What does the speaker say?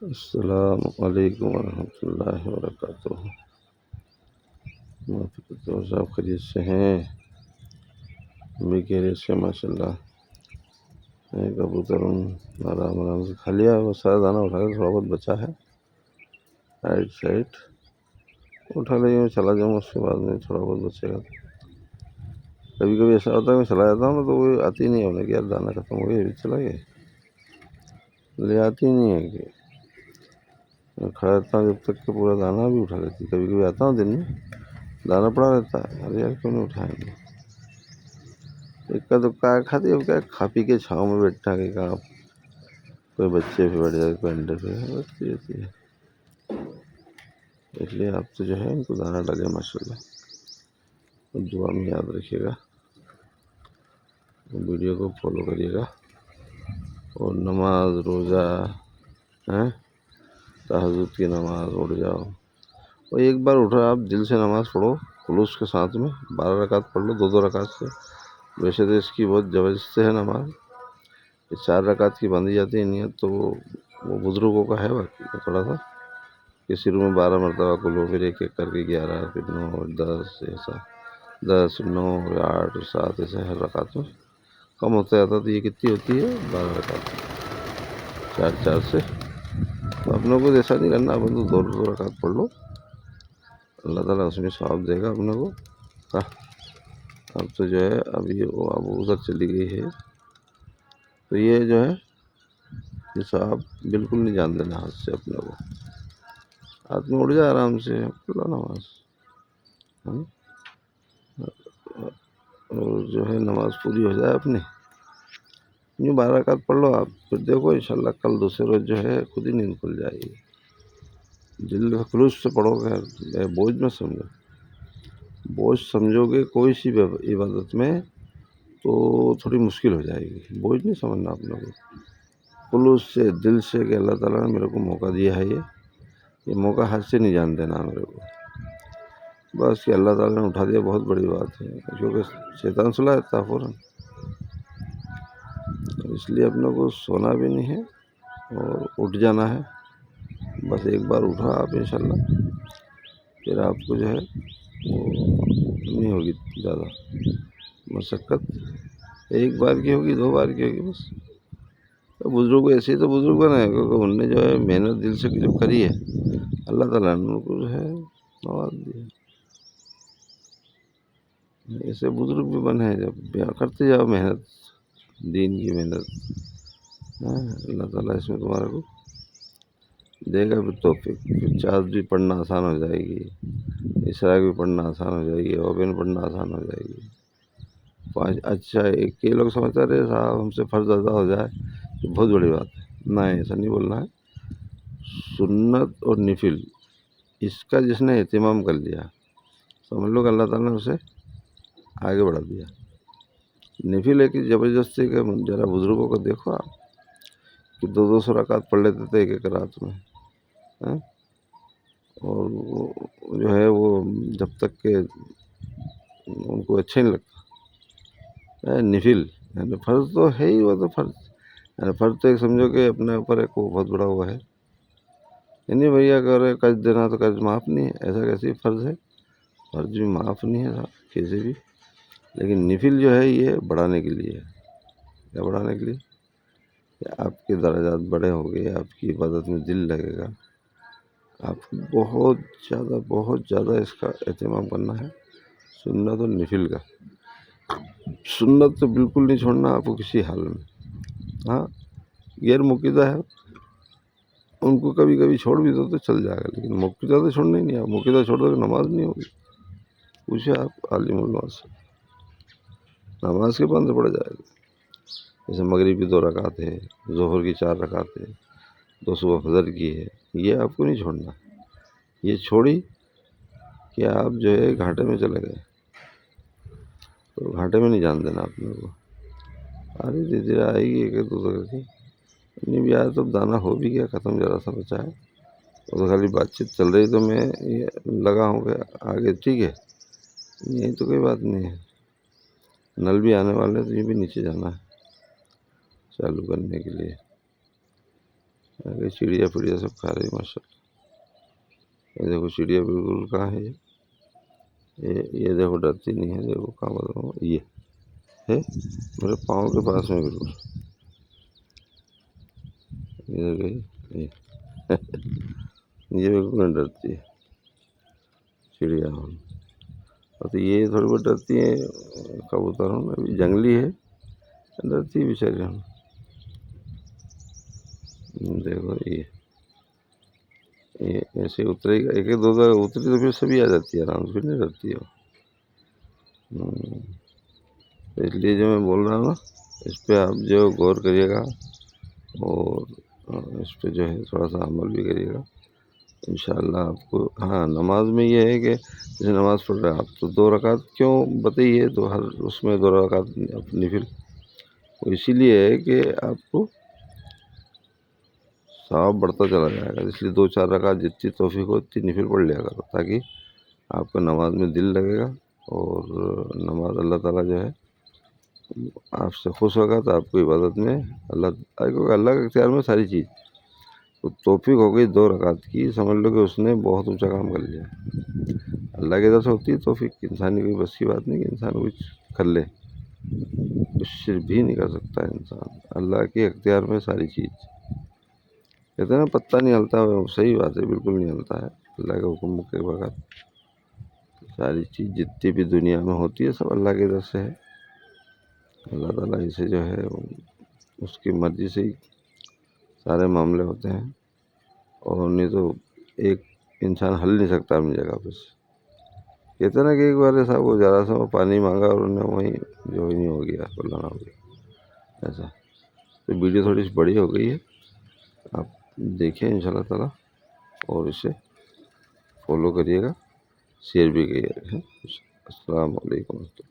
السلام علیکم ورحمۃ اللہ وبرکاتہ۔ صاحب خیریت سے ہیں؟ بھی خیریت سے ماشاء اللہ۔ کبوتر آرام سے کھا لیا، وہ سارا دانہ اٹھا کے تھوڑا بہت بچا ہے، رائٹ سائڈ اٹھا لیں گے، چلا جاؤں اس کے بعد میں تھوڑا بہت بچے گا۔ کبھی کبھی ایسا ہوتا ہے میں چلا جاتا ہوں نا تو وہ آتی نہیں ہونے کہ یار دانہ ختم ہو گیا، یہ بھی چلا گیا، لے آتی نہیں ہے کہ میں کھڑا رہتا ہوں جب تک کہ پورا دانہ بھی اٹھا لیتی۔ کبھی کبھی آتا ہوں دن میں دانہ پڑا رہتا ہے، ارے یار کیوں نہیں اٹھائیں گے، اکا دکا کھاتی ہے، کیا کھا پی کے چھاؤں میں بیٹھا کہ کہاں کوئی بچے پہ بیٹھ جائے، کوئی انڈے پہ بیٹھتی رہتی ہے۔ اس لیے آپ تو جو ہے ان کو دانہ ڈالے ماشاء اللہ، دعا میں یاد رکھیے گا، ویڈیو کو فالو کریے گا، اور نماز روزہ تہجد کی نماز اٹھ جاؤ، اور ایک بار اٹھو آپ دل سے نماز پڑھو خلوص کے ساتھ میں، 12 رکعت پڑھ لو، دو رکعت سے، ویسے تو اس کی بہت زبردست ہے نماز، 4 رکعت کی باندھی جاتی ہے نیت، تو وہ بزرگوں کا ہے باقی تھوڑا سا کہ شروع میں 12 مرتبہ کو لو، پھر ایک ایک کر کے 11، پھر 9، 10، ایسا 10، 9، 8، 7، ایسے ہر رکعت میں کم ہوتا جاتا، تو یہ کتنی ہوتی ہے 12 رکعت، 4 سے۔ تو اپنے کو ایسا نہیں کرنا، اپن تو 2 رکعت پڑھ لو، اللہ تعالیٰ اس میں ثواب دے گا اپنے کو۔ اب تو جو ہے ابھی وہ اب ادھر چلی گئی ہے، تو یہ جو ہے یہ ثواب بالکل نہیں جان دینا ہاتھ سے اپنے کو، ہاتھ میں اڑ جائے آرام سے پڑھ لو نماز، اور جو ہے نماز پوری ہو جائے اپنی، یوں 12 رکعت پڑھ لو آپ، پھر دیکھو انشاءاللہ کل دوسرے روز جو ہے خود ہی نیند کھل جائے گی، دل خلوص سے پڑھو گے، بوجھ نہ سمجھو، بوجھ سمجھو گے کوئی سی عبادت میں تو تھوڑی مشکل ہو جائے گی، بوجھ نہیں سمجھنا اپنے کو، خلوص سے دل سے کہ اللہ تعالیٰ نے میرے کو موقع دیا ہے، یہ موقع ہاتھ سے نہیں جان دینا میرے کو، بس کہ اللہ تعالیٰ نے اٹھا دیا بہت بڑی بات ہے، کیونکہ شیطان سلا دیتا ہے فوراً، اس لیے اپنے کو سونا بھی نہیں ہے اور اٹھ جانا ہے، بس ایک بار اٹھا آپ انشاءاللہ، پھر آپ کو جو ہے وہ نہیں ہوگی زیادہ مشقت، ایک بار کی ہوگی، 2 بار کی ہوگی بس۔ بزرگ ایسے ہی تو بزرگ بنے، کیونکہ انہوں نے جو ہے محنت دل سے جو کری ہے، اللہ تعالیٰ نے ان کو جو ہے نواز دیا، ایسے بزرگ بھی بنے جب کرتے جاؤ محنت، دین کی محنت، اللہ تعالیٰ اس میں تمہارے کو دے گا پھر توفیق، پھر چاند بھی پڑھنا آسان ہو جائے گی، اسراء بھی پڑھنا آسان ہو جائے گی، اوبین پڑھنا آسان ہو جائے گی، 5 اچھا ایک کئی لوگ سمجھتے رہے صاحب ہم سے فرض ادا ہو جائے تو بہت بڑی بات ہے، نہیں ایسا نہیں بولنا ہے، سنت اور نفل اس کا جس نے اہتمام کر لیا سمجھ لو کہ اللہ تعالیٰ نے اسے آگے بڑھا دیا، نفل ہے کہ زبردستی کہ ذرا بزرگوں کو دیکھو آپ کہ 200 رکعت پڑھ لیتے تھے ایک رات میں، اور وہ جو ہے وہ جب تک کہ ان کو اچھا نہیں لگتا، نفل یعنی فرض تو ہے ہی، وہ تو فرض یعنی فرض تو ایک سمجھو کہ اپنے اوپر ایک وہ بہت بڑا ہوا ہے، نہیں بھیا اگر قرض دینا تو قرض معاف نہیں ہے، ایسا کیسے فرض ہے، فرض بھی معاف نہیں ہے صاحب کیسے بھی، لیکن نفل جو ہے یہ بڑھانے کے لیے ہے، کیا بڑھانے کے لیے کہ آپ کے درجات بڑے ہو گئے، آپ کی عبادت میں دل لگے گا، آپ کو بہت زیادہ اس کا اہتمام کرنا ہے، سنت اور نفل کا، سنت تو بالکل نہیں چھوڑنا آپ کو کسی حال میں، غیر مقیدہ ہے ان کو کبھی کبھی چھوڑ بھی دو تو چل جائے گا، لیکن مقیدہ تو چھوڑنا ہی نہیں، آپ مقیدہ چھوڑ دو کہ نماز نہیں ہوگی، پوچھے آپ عالم علماء سے، نماز کے بند پڑ جائے گا، جیسے مغرب کی 2 رکعت ہے، ظہر کی 4 رکعت ہے، 2 صبح فجر کی ہے، یہ آپ کو نہیں چھوڑنا، یہ چھوڑی کہ آپ جو ہے گھاٹے میں چلے گئے، تو گھاٹے میں نہیں جان دینا اپنے کو، ارے دھیرے دھیرے آئے گی ایک دو کر کے، نہیں بھی آیا تو دانا ہو بھی گیا ختم، ذرا سا بچا ہے، وہ تو خالی بات چیت چل رہی تو میں یہ لگا ہوں کہ آگے ٹھیک ہے، یہی تو کوئی بات نہیں ہے، نل بھی آنے والے تو یہ بھی نیچے جانا ہے چالو کرنے کے لیے، چڑیا پڑیا سب کھا رہی ماشاء اللہ. یہ دیکھو چڑیا بالکل کہاں ہے یہ دیکھو ڈرتی نہیں ہے. دیکھو کہاں بتاؤں یہ ہے میرے پاؤں کے پاس میں بالکل. یہ گئی یہ بالکل نہیں ڈرتی ہے چڑیا. اور تو یہ تھوڑی بہت ڈرتی ہیں کبوتر ہوں ابھی جنگلی ہے ڈرتی ہے بیچاری. ہم دیکھو یہ ایسے اترے گا ایک دو بار اتری تو پھر سبھی آ جاتی ہے آرام سے. پھر نہیں ڈرتی ہے. اس لیے جو میں بول رہا ہوں نا اس پہ آپ جو غور کریے گا اور اس پہ جو ہے تھوڑا سا عمل بھی کریے گا انشاءاللہ آپ کو. ہاں نماز میں یہ ہے کہ جیسے نماز پڑھ رہے ہیں آپ تو 2 رکعت کیوں بتائیے تو ہر اس میں 2 رکعت نفل اسی لیے ہے کہ آپ کو ثواب بڑھتا چلا جائے گا. اس لیے 2-4 رکعت جتنی توفیق ہو اتنی نفل پڑھ لیا کرو تاکہ آپ کو نماز میں دل لگے گا اور نماز اللہ تعالیٰ جو ہے آپ سے خوش ہوگا تو آپ کو عبادت میں اللہ کے اختیار میں ساری چیز. تو توفیق ہو گئی 2 رکعت کی سمجھ لو کہ اس نے بہت اونچا کام کر لیا. اللہ کی طرف سے ہوتی ہے توفیق. انسانی کوئی بس کی بات نہیں کہ انسان کچھ کر لے. کچھ بھی نہیں کر سکتا انسان. اللہ کے اختیار میں ساری چیز. کہتے ہیں نا پتہ نہیں ہلتا. صحیح بات ہے بالکل نہیں ہلتا ہے اللہ کے حکم کے بغیر. ساری چیز جتنی بھی دنیا میں ہوتی ہے سب اللہ کی طرف سے ہے. اللہ تعالیٰ اسے جو ہے اس کی مرضی سے ہی سارے معاملے ہوتے ہیں اور نہیں تو ایک انسان ہل نہیں سکتا اپنی جگہ پہ سے. کہتے ہیں نا کہ ایک بار صاحب کو ذرا سا پانی مانگا اور انہیں وہیں جو ہی نہیں ہو گیا بلانا ہو گیا ایسا. تو ویڈیو تھوڑی سی بڑی ہو گئی ہے آپ دیکھیں انشاءاللہ تعالیٰ اور اسے فالو کریے گا شیئر بھی کریے گا. السلام علیکم.